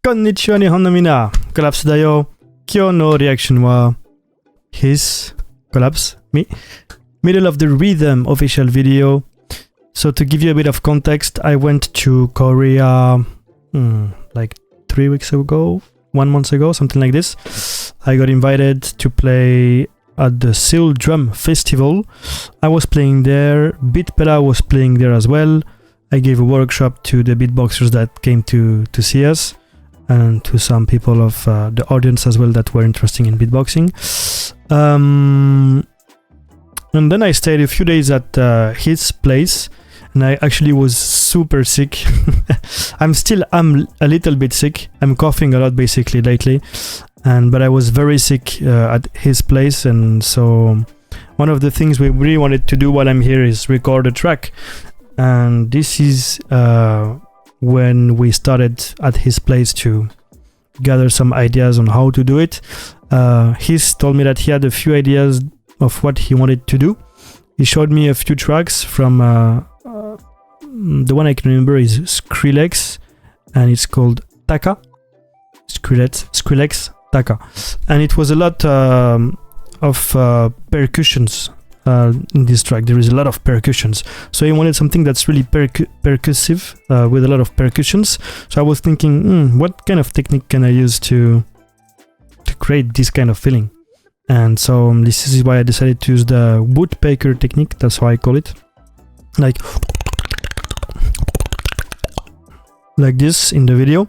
こんにちは日本のみんな、COLAPS だよ。今日のリアクションは HISS COLAPS Middle of the Rhythm official video. So to give you a bit of context, I went to Korea like 3 weeks ago, 1 month ago, something like this. I got invited to play at the Seoul Drum Festival. I was playing there, Bitpela was playing there as well. I gave a workshop to the beatboxers that came to see us, and to some people of the audience as well that were interested in beatboxing. And then I stayed a few days at his place, and I actually was super sick. I'm a little bit sick. I'm coughing a lot basically lately, but I was very sick at his place, and so one of the things we really wanted to do while I'm here is record a track, and this is when we started at his place to gather some ideas on how to do it. Hiss told me that he had a few ideas of what he wanted to do. He showed me a few tracks from the one I can remember is Skrillex, and it's called Taka. Skrillex Taka, and it was a lot of percussions in this track. There is a lot of percussions, so he wanted something that's really percussive with a lot of percussions. So I was thinking, what kind of technique can I use to create this kind of feeling? And so this is why I decided to use the woodpecker technique. That's how I call it, like this in the video,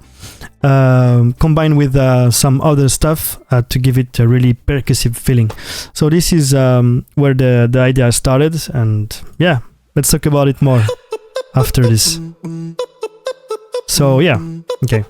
combined with some other stuff to give it a really percussive feeling. So this is where the idea started, and yeah, let's talk about it more after this. So yeah, okay.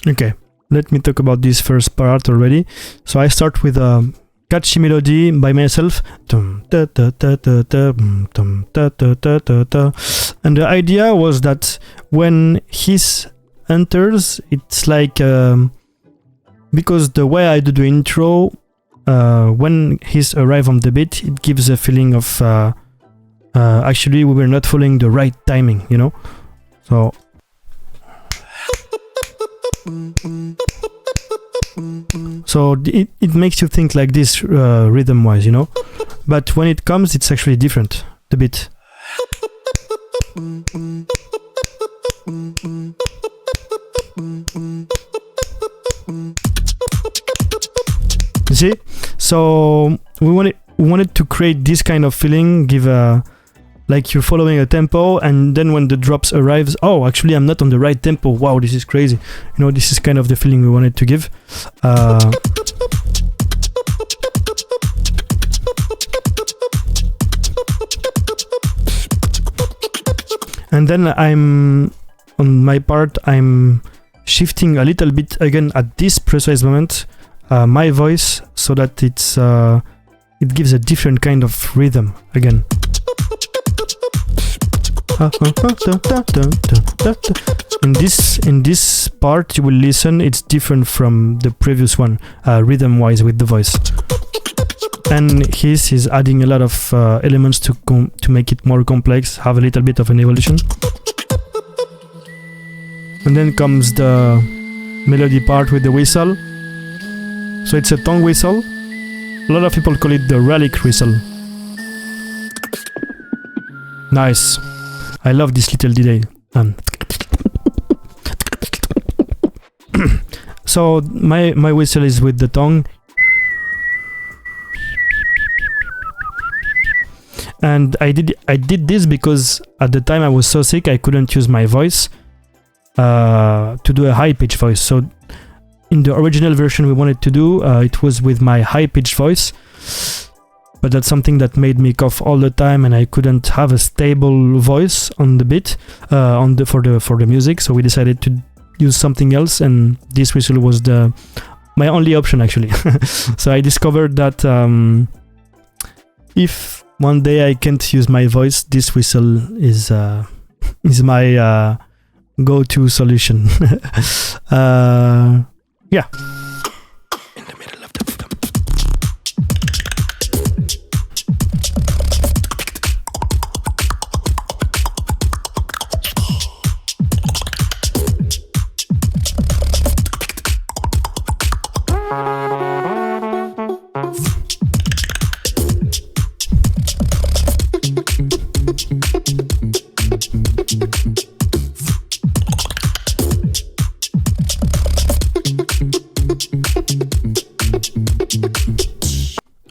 Okay, let me talk about this first part already. So I start with a catchy melody by myself, and the idea was that when Hiss enters, it's like because the way I do the intro, when Hiss arrives on the beat, it gives a feeling of actually we were not following the right timing, you know. So it makes you think like this rhythm wise, you know, but when it comes it's actually different, the beat. You see, so we wanted to create this kind of feeling, give a like you're following a tempo, and then when the drops arrives, oh, actually I'm not on the right tempo. Wow, this is crazy. You know, this is kind of the feeling we wanted to give. And then on my part, I'm shifting a little bit again at this precise moment, my voice, so that it gives a different kind of rhythm again. In this part you will listen, it's different from the previous one, rhythm wise with the voice, and Hiss is adding a lot of elements to make it more complex, have a little bit of an evolution. And then comes the melody part with the whistle. So it's a tongue whistle. A lot of people call it the relic whistle. Nice. I love this little delay. So my whistle is with the tongue, and I did this because at the time I was so sick I couldn't use my voice to do a high pitch voice. So in the original version we wanted to do, it was with my high pitched voice. but that's something that made me cough all the time, and I couldn't have a stable voice on the beat for the music. So we decided to use something else, and this whistle was my only option actually. So I discovered that if one day I can't use my voice, this whistle is my go-to solution. Yeah.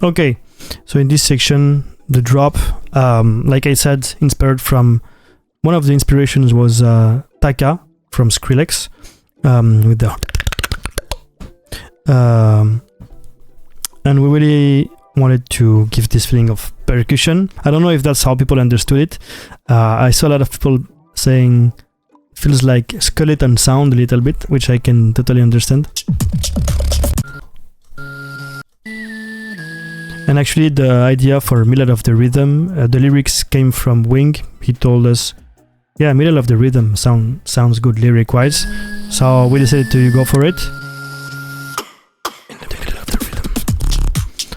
Okay, so in this section, the drop, like I said, inspired from one of the inspirations was Taka from Skrillex, with the and we really wanted to give this feeling of percussion. I don't know if that's how people understood it. I saw a lot of people saying feels like skeleton sound a little bit, which I can totally understand. And actually the idea for Middle of the Rhythm, the lyrics came from Wing. He told us, yeah, Middle of the Rhythm sounds good lyric-wise. So we decided to go for it. In the middle of the rhythm.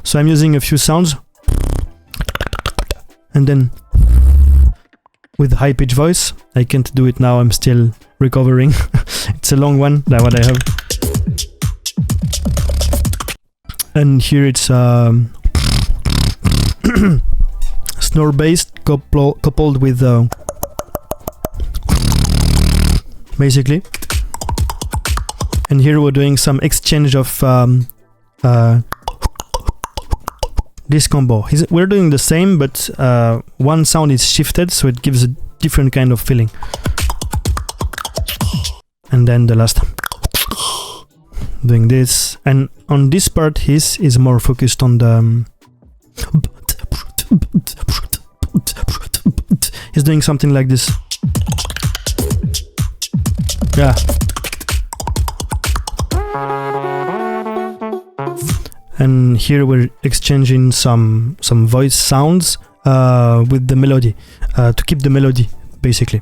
So I'm using a few sounds. And then with high-pitched voice. I can't do it now, I'm still recovering. It's a long one, that's what I have. And here it's snore based coupled with basically. And here we're doing some exchange of this combo. We're doing the same, but one sound is shifted, so it gives a different kind of feeling. And then the last doing this, and on this part Hiss is more focused on the he's doing something like this. Yeah. And here we're exchanging some voice sounds with the melody to keep the melody, basically.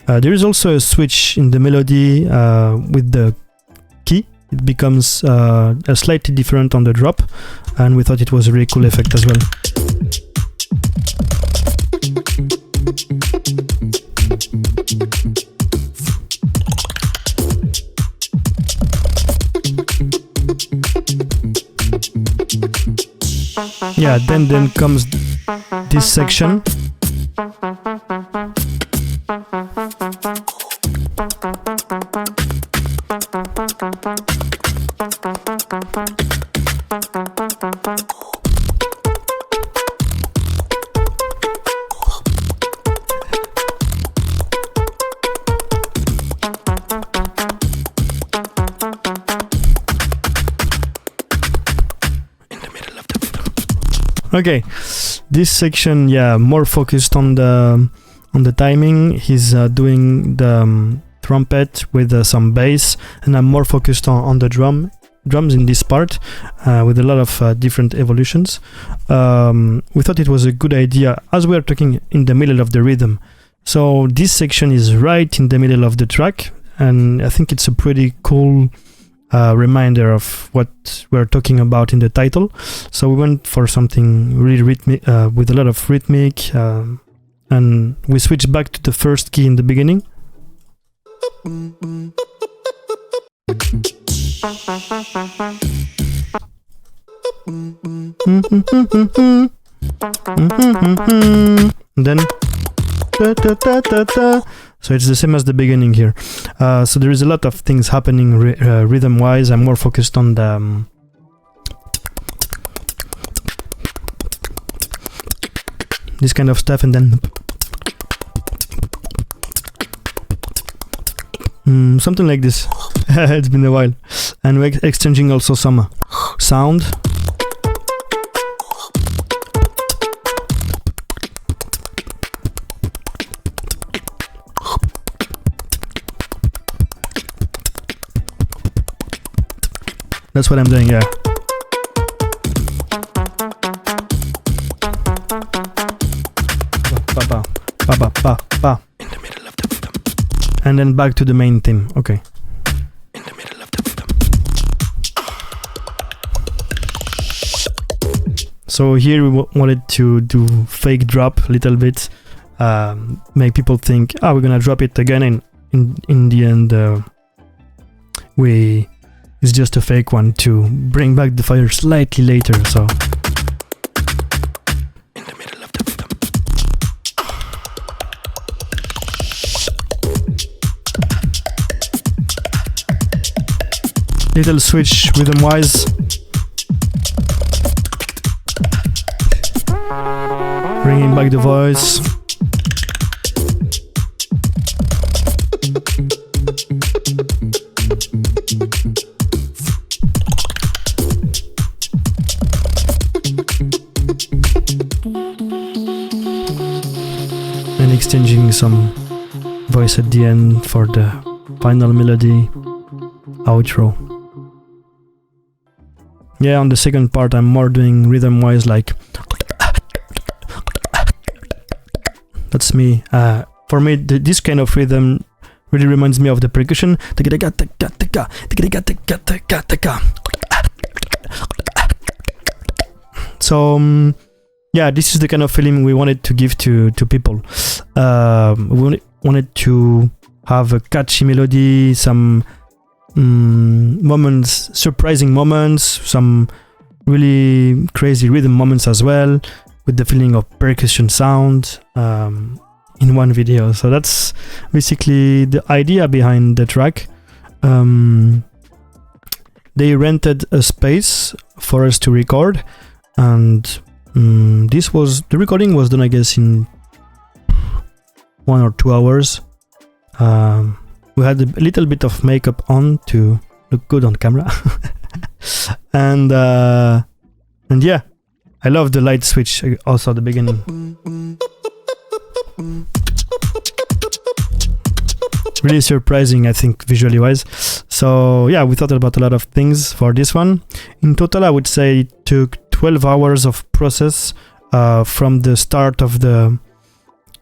There is also a switch in the melody with the key. It becomes slightly different on the drop, and we thought it was a really cool effect as well. Yeah, then comes this section. Okay, this section, yeah, more focused on the timing. He's doing the trumpet with some bass, and I'm more focused on the drums in this part with a lot of different evolutions. We thought it was a good idea as we are talking in the middle of the rhythm. So this section is right in the middle of the track, and I think it's a pretty cool reminder of what we're talking about in the title. So we went for something really rhythmic, with a lot of rhythmic, and we switched back to the first key in the beginning. And then so it's the same as the beginning here. So there is a lot of things happening rhythm-wise. I'm more focused on the this kind of stuff, and then something like this. It's been a while. And we're exchanging also some sound. That's what I'm doing, yeah. Pa, pa, pa, pa, pa, pa. In the middle of the rhythm. And then back to the main theme, okay. In the middle of the rhythm. So here we wanted to do fake drop a little bit, make people think, we're gonna drop it again, and in the end, it's just a fake one to bring back the fire slightly later. So in the middle of the rhythm. Little switch rhythm wise. Bringing back the voice. And exchanging some voice at the end for the final melody outro. Yeah, on the second part I'm more doing rhythm wise, like that's me. For me, this kind of rhythm really reminds me of the percussion. So yeah, this is the kind of feeling we wanted to give to people. We wanted to have a catchy melody, some moments, surprising moments, some really crazy rhythm moments as well, with the feeling of percussion sound in one video. So that's basically the idea behind the track. They rented a space for us to record, and the recording was done, I guess, in 1 or 2 hours. We had a little bit of makeup on to look good on camera. and yeah, I love the light switch also at the beginning. Really surprising, I think, visually wise. So yeah, we thought about a lot of things for this one. In total, I would say it took 12 hours of process from the start of the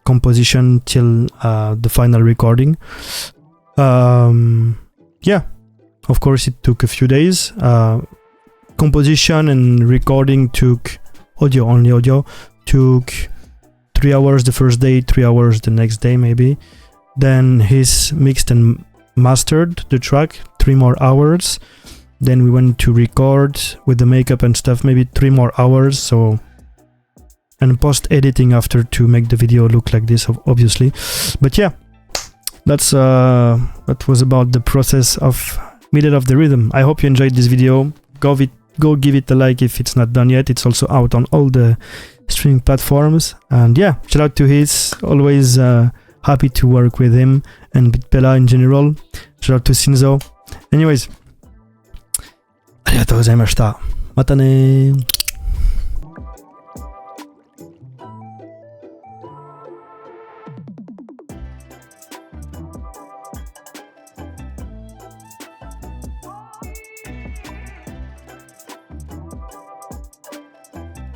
composition till the final recording. Yeah, of course it took a few days. Composition and recording took only audio took 3 hours the first day, 3 hours the next day maybe. Then HISS mixed and mastered the track, 3 more hours. Then we went to record with the makeup and stuff, maybe 3 more hours. So, and post editing after to make the video look like this, obviously. But yeah, that was about the process of Middle of the Rhythm. I hope you enjoyed this video. Go give it a like if it's not done yet. It's also out on all the streaming platforms. And yeah, shout out to HISS. Always happy to work with him and Bitpella in general. Shout out to Shinzo. Anyways, ありがとうございました。またねー。